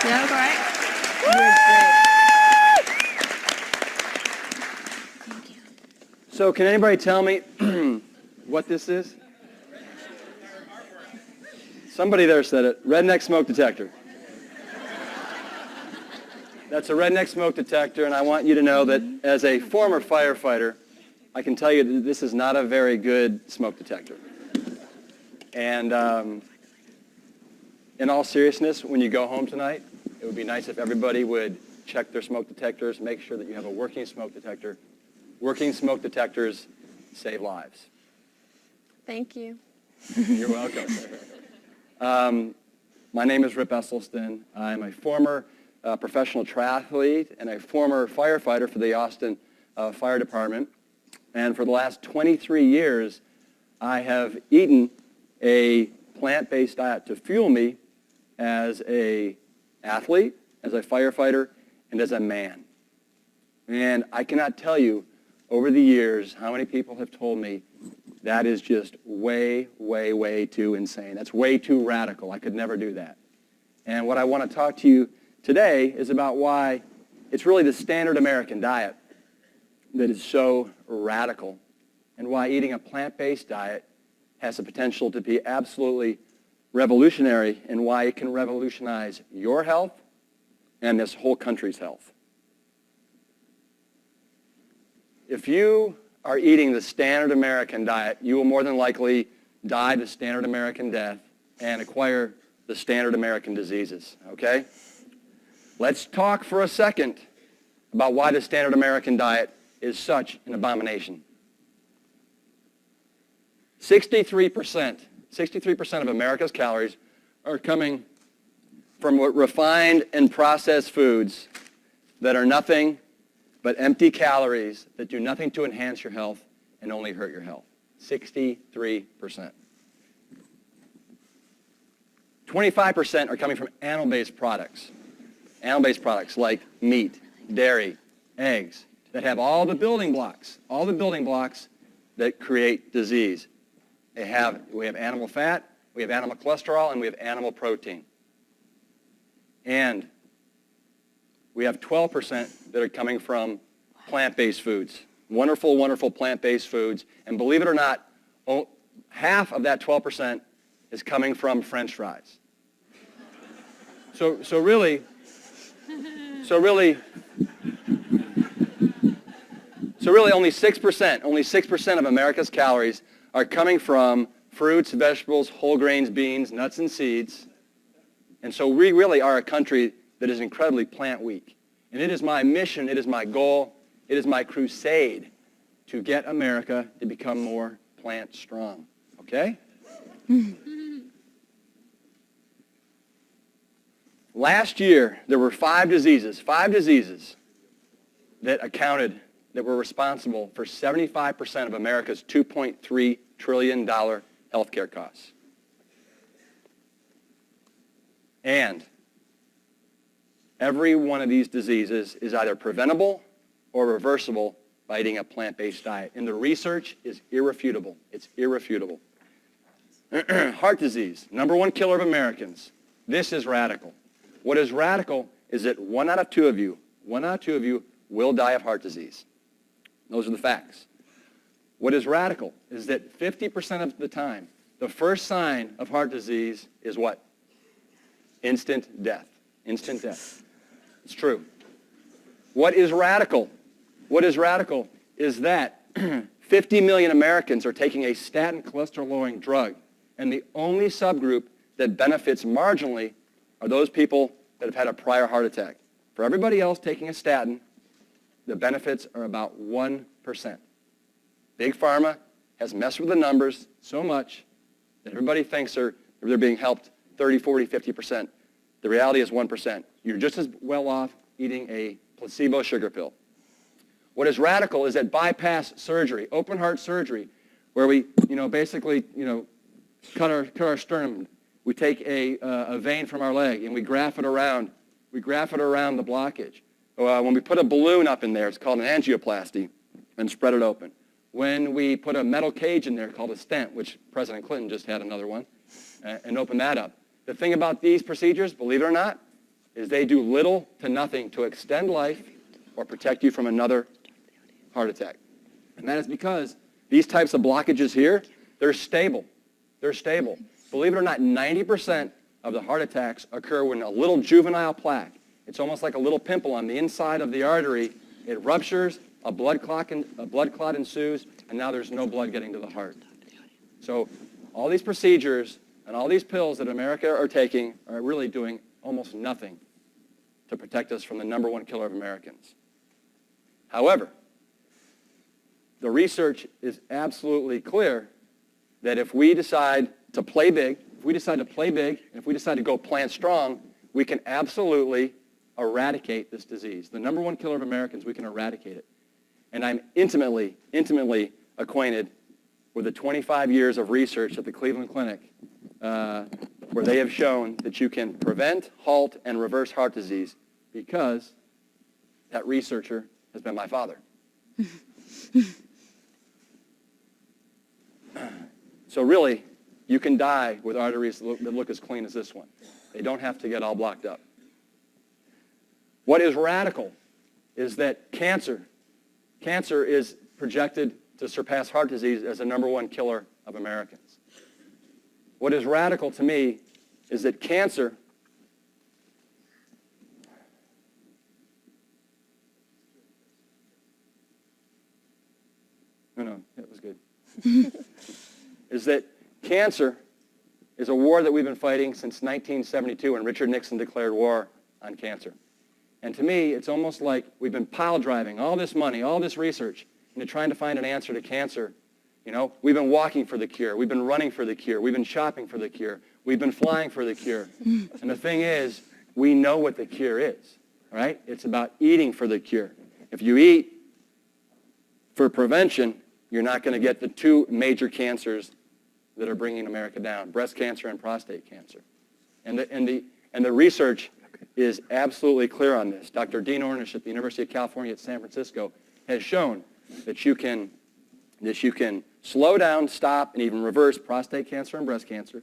Yeah, great. Thank you. So can anybody tell me what this is? Somebody there said it. Redneck smoke detector. That's a redneck smoke detector, and I want you to know that as a former firefighter, I can tell you that this is not a very good smoke detector. And in all seriousness, when you go home tonight, it would be nice if everybody would check their smoke detectors, make sure that you have a working smoke detector. Working smoke detectors save lives. Thank you. You're welcome. My name is Rip Esselstyn. I'm a former professional triathlete and a former firefighter for the Austin Fire Department. And for the last 23 years, I have eaten a plant-based diet to fuel me as an athlete, as a firefighter, and as a man. And I cannot tell you over the years how many people have told me that is just way, way, way too insane. That's way too radical. I could never do that. And what I want to talk to you today is about why it's really the standard American diet that is so radical, and why eating a plant-based diet has the potential to be absolutely revolutionary, and why it can revolutionize your health and this whole country's health. If you are eating the standard American diet, you will more than likely die the standard American death and acquire the standard American diseases, okay? Let's talk for a second about why the standard American diet is such an abomination. 63% of America's calories are coming from refined and processed foods that are nothing but empty calories that do nothing to enhance your health and only hurt your health. 63%. 25% are coming from animal-based products. Animal-based products like meat, dairy, eggs, that have all the building blocks that create disease. We have animal fat, we have animal cholesterol, and we have animal protein. And we have 12% that are coming from plant-based foods. Wonderful, wonderful plant-based foods. And believe it or not, half of that 12% is coming from French fries. So really, only 6% of America's calories are coming from fruits, vegetables, whole grains, beans, nuts, and seeds. And so we really are a country that is incredibly plant weak. And it is my mission, it is my goal, it is my crusade to get America to become more plant strong. Okay? Last year, there were five diseases that were responsible for 75% of America's $2.3 trillion healthcare costs. And every one of these diseases is either preventable or reversible by eating a plant-based diet. And the research is irrefutable. It's irrefutable. Heart disease, number one killer of Americans. This is radical. What is radical is that one out of two of you will die of heart disease. Those are the facts. What is radical is that 50% of the time, the first sign of heart disease is what? Instant death. Instant death. It's true. What is radical? What is radical is that 50 million Americans are taking a statin cholesterol-lowering drug, and the only subgroup that benefits marginally are those people that have had a prior heart attack. For everybody else taking a statin, the benefits are about 1%. Big Pharma has messed with the numbers so much that everybody thinks they're being helped 30, 40, 50%. The reality is 1%. You're just as well off eating a placebo sugar pill. What is radical is that bypass surgery, open heart surgery, where we, basically, cut our sternum. We take a vein from our leg and we graft it around. We graft it around the blockage. When we put a balloon up in there, it's called an angioplasty, and spread it open. When we put a metal cage in there called a stent, which President Clinton just had another one, and open that up. The thing about these procedures, believe it or not, is they do little to nothing to extend life or protect you from another heart attack. And that is because these types of blockages here, they're stable. They're stable. Believe it or not, 90% of the heart attacks occur when a little juvenile plaque, it's almost like a little pimple on the inside of the artery, it ruptures, a blood clot ensues, and now there's no blood getting to the heart. So all these procedures and all these pills that America are taking are really doing almost nothing to protect us from the number one killer of Americans. However, the research is absolutely clear that if we decide to play big, and if we decide to go plant strong, we can absolutely eradicate this disease. The number one killer of Americans, we can eradicate it. And I'm intimately acquainted with the 25 years of research at the Cleveland Clinic where they have shown that you can prevent, halt, and reverse heart disease because that researcher has been my father. So really, you can die with arteries that look as clean as this one. They don't have to get all blocked up. What is radical is that cancer is projected to surpass heart disease as the number one killer of Americans. What is radical to me is that cancer that was good. Is that cancer is a war that we've been fighting since 1972 when Richard Nixon declared war on cancer. And to me, it's almost like we've been pile driving all this money, all this research into trying to find an answer to cancer. You know, we've been walking for the cure. We've been running for the cure. We've been shopping for the cure. We've been flying for the cure. And the thing is, we know what the cure is, right? It's about eating for the cure. If you eat for prevention, you're not going to get the two major cancers that are bringing America down, breast cancer and prostate cancer. And the research is absolutely clear on this. Dr. Dean Ornish at the University of California at San Francisco has shown that you can slow down, stop, and even reverse prostate cancer and breast cancer.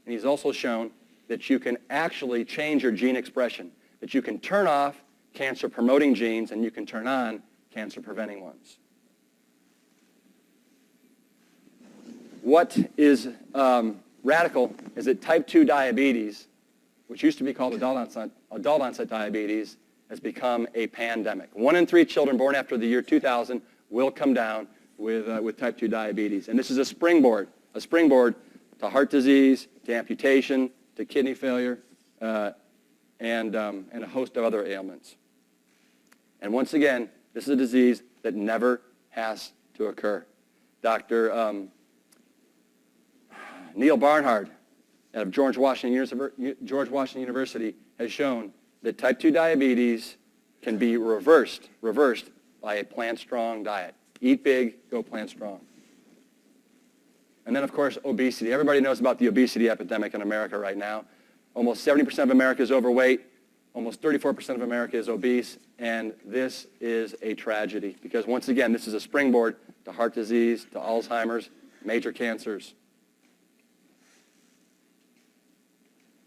And he's also shown that you can actually change your gene expression, that you can turn off cancer-promoting genes and you can turn on cancer-preventing ones. What is radical is that type 2 diabetes, which used to be called adult onset diabetes, has become a pandemic. 1 in 3 children born after the year 2000 will come down with type 2 diabetes. And this is a springboard to heart disease, to amputation, to kidney failure, and a host of other ailments. And once again, this is a disease that never has to occur. Dr. Neil Barnhart out of George Washington University has shown that type 2 diabetes can be reversed by a plant strong diet. Eat big, go plant strong. And then, of course, obesity. Everybody knows about the obesity epidemic in America right now. Almost 70% of America is overweight. Almost 34% of America is obese. And this is a tragedy because, once again, this is a springboard to heart disease, to Alzheimer's, major cancers.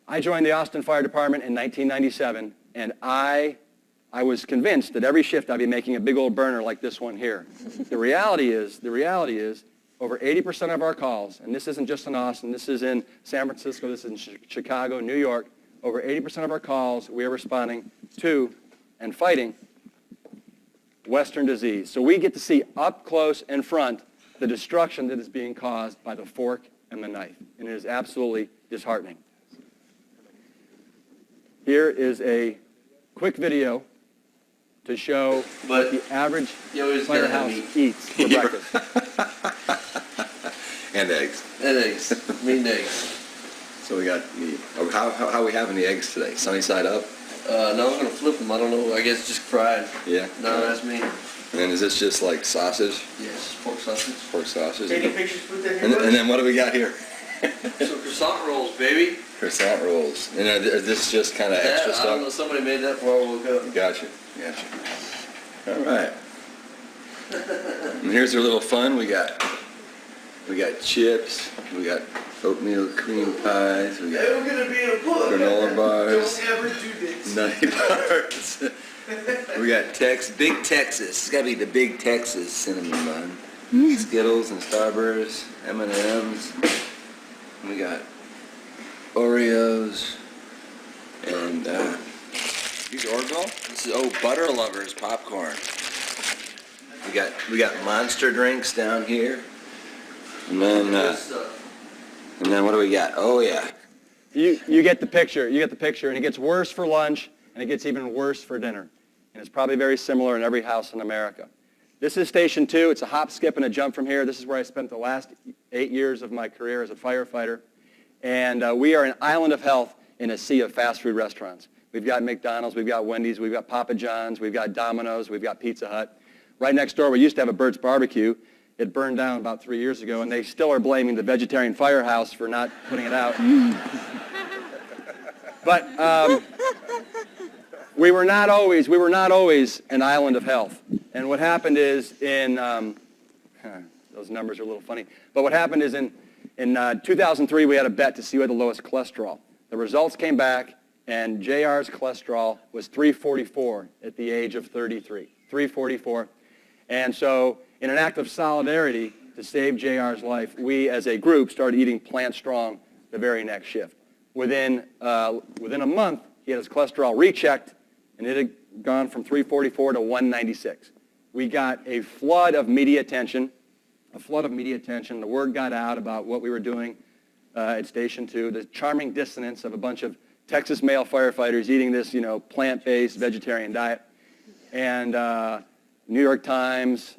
I joined the Austin Fire Department in 1997, and I was convinced that every shift I'd be making a big old burner like this one here. The reality is, over 80% of our calls, and this isn't just in Austin, this is in San Francisco, this is in Chicago, New York, over 80% of our calls, we are responding to and fighting Western disease. So we get to see up close and front the destruction that is being caused by the fork and the knife, and it is absolutely disheartening. Here is a quick video to show what the average firehouse eats for breakfast. And eggs. And eggs. Meat and eggs. So we got, how are we having the eggs today? Sunny side up? No, I'm going to flip them. I don't know. I guess just fried. Yeah? No, that's me. And then is this just like sausage? Yes, pork sausage. Pork sausage. Taking pictures, put that And here. then what do we got here? Some croissant rolls, baby. Croissant rolls. And are this just kind of extra I don't know. stuff? Somebody made that before I woke up. Gotcha. All right. And here's our little fun. We got chips. We got oatmeal cream pies. We got We're gonna be in a book. granola bars, Don't ever do this. nutty bars. We got Big Texas. It's got to be the Big Texas cinnamon bun. Skittles and Starbursts, M&Ms. We got Oreos and these Orville. This is Butter Lovers popcorn. We got Monster drinks down here, and then what do we got? Oh yeah. You get the picture. You get the picture, and it gets worse for lunch, and it gets even worse for dinner. And it's probably very similar in every house in America. This is Station 2. It's a hop, skip, and a jump from here. This is where I spent the last 8 years of my career as a firefighter. And we are an island of health in a sea of fast food restaurants. We've got McDonald's, we've got Wendy's, we've got Papa John's, we've got Domino's, we've got Pizza Hut. Right next door, we used to have a Burt's Barbecue. It burned down about 3 years ago, and they still are blaming the vegetarian firehouse for not putting it out. But we were not always an island of health. And what happened is those numbers are a little funny, but what happened is in 2003, we had a bet to see who had the lowest cholesterol. The results came back, and JR's cholesterol was 344 at the age of 33, 344. And so in an act of solidarity to save JR's life, we as a group started eating Plant Strong the very next shift. Within a month, he had his cholesterol rechecked, and it had gone from 344 to 196. We got a flood of media attention. The word got out about what we were doing at Station 2, the charming dissonance of a bunch of Texas male firefighters eating this, plant-based vegetarian diet. And New York Times,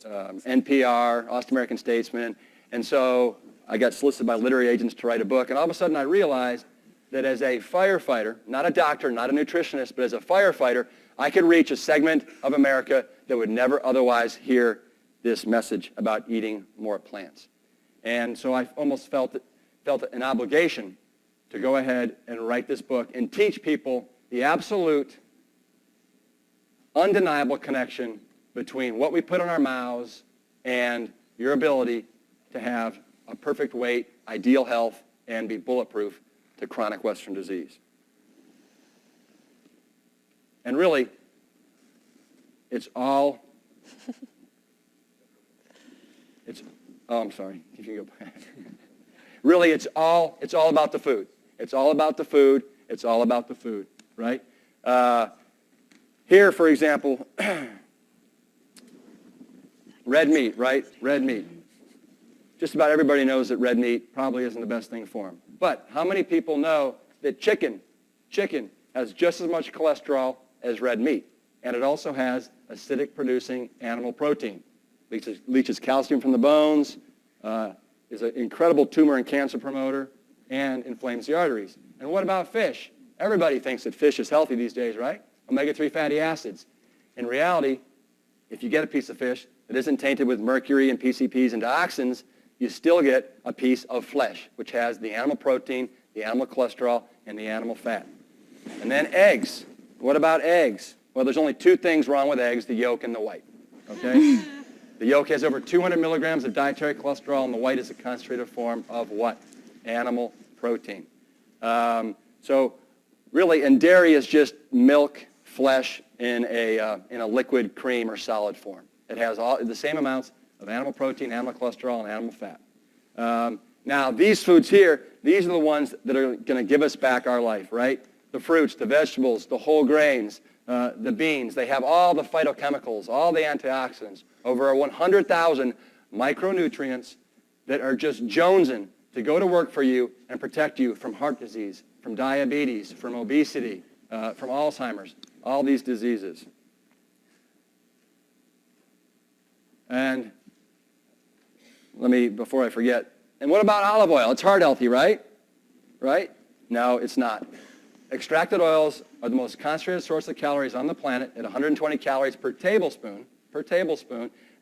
NPR, Austin American Statesman. And so I got solicited by literary agents to write a book. And all of a sudden I realized that as a firefighter, not a doctor, not a nutritionist, but as a firefighter, I could reach a segment of America that would never otherwise hear this message about eating more plants. And so I almost felt an obligation to go ahead and write this book and teach people the absolute, undeniable connection between what we put in our mouths and your ability to have a perfect weight, ideal health, and be bulletproof to chronic Western disease. And really, I'm sorry, if you go back. Really, it's all about the food. It's all about the food. It's all about the food, right? Here, for example, red meat, right? Red meat. Just about everybody knows that red meat probably isn't the best thing for them. But how many people know that chicken has just as much cholesterol as red meat? And it also has acidic-producing animal protein. Leaches calcium from the bones, is an incredible tumor and cancer promoter, and inflames the arteries. And what about fish? Everybody thinks that fish is healthy these days, right? Omega-3 fatty acids. In reality, if you get a piece of fish that isn't tainted with mercury and PCBs and dioxins, you still get a piece of flesh, which has the animal protein, the animal cholesterol, and the animal fat. And then eggs. What about eggs? Well, there's only two things wrong with eggs, the yolk and the white, okay? The yolk has over 200 milligrams of dietary cholesterol, and the white is a concentrated form of what? Animal protein. So really, and dairy is just milk, flesh in a liquid cream or solid form. It has all the same amounts of animal protein, animal cholesterol, and animal fat. Now, these foods here, these are the ones that are going to give us back our life, right? The fruits, the vegetables, the whole grains, the beans. They have all the phytochemicals, all the antioxidants, over 100,000 micronutrients that are just jonesing to go to work for you and protect you from heart disease, from diabetes, from obesity, from Alzheimer's, all these diseases. And before I forget, and what about olive oil? It's heart healthy, right? Right? No, it's not. Extracted oils are the most concentrated source of calories on the planet at 120 calories per tablespoon,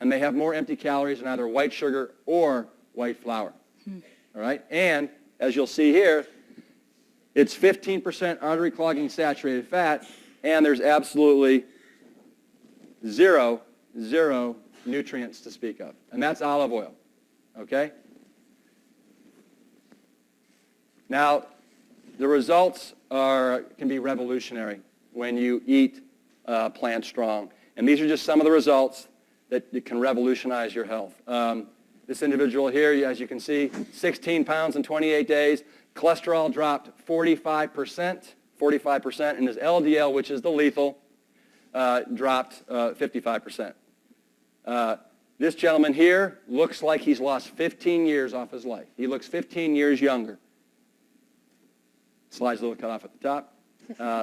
and they have more empty calories than either white sugar or white flour. All right? And as you'll see here, it's 15% artery clogging saturated fat, and there's absolutely zero nutrients to speak of. And that's olive oil. Okay? Now, the results can be revolutionary when you eat Plant Strong. And these are just some of the results that can revolutionize your health. This individual here, as you can see, 16 pounds in 28 days. Cholesterol dropped 45%, and his LDL, which is the lethal, dropped 55%. This gentleman here looks like he's lost 15 years off his life. He looks 15 years younger. Slide's a little cut off at the top.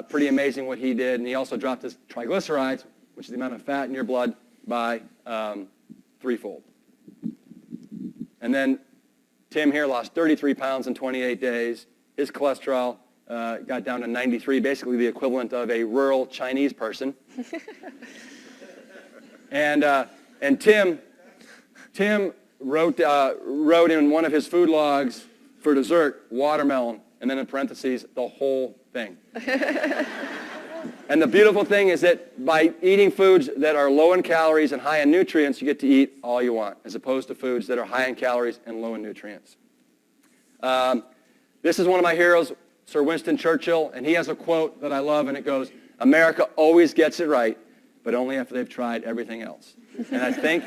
Pretty amazing what he did. And he also dropped his triglycerides, which is the amount of fat in your blood, by threefold. And then Tim here lost 33 pounds in 28 days. His cholesterol got down to 93, basically the equivalent of a rural Chinese person. And Tim wrote in one of his food logs for dessert, watermelon, and then in parentheses, the whole thing. And the beautiful thing is that by eating foods that are low in calories and high in nutrients, you get to eat all you want, as opposed to foods that are high in calories and low in nutrients. This is one of my heroes, Sir Winston Churchill, and he has a quote that I love, and it goes, "America always gets it right, but only after they've tried everything else." And I think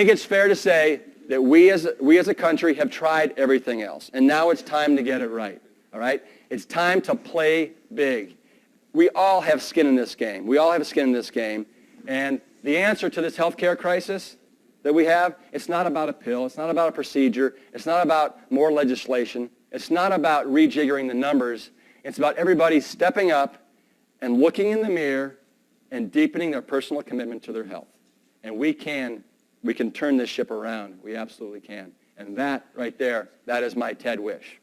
it's fair to say that we as a country have tried everything else, and now it's time to get it right. All right? It's time to play big. We all have skin in this game. We all have skin in this game. And the answer to this healthcare crisis that we have, it's not about a pill. It's not about a procedure. It's not about more legislation. It's not about rejiggering the numbers. It's about everybody stepping up and looking in the mirror and deepening their personal commitment to their health. And we can turn this ship around. We absolutely can. And that right there, that is my TED wish.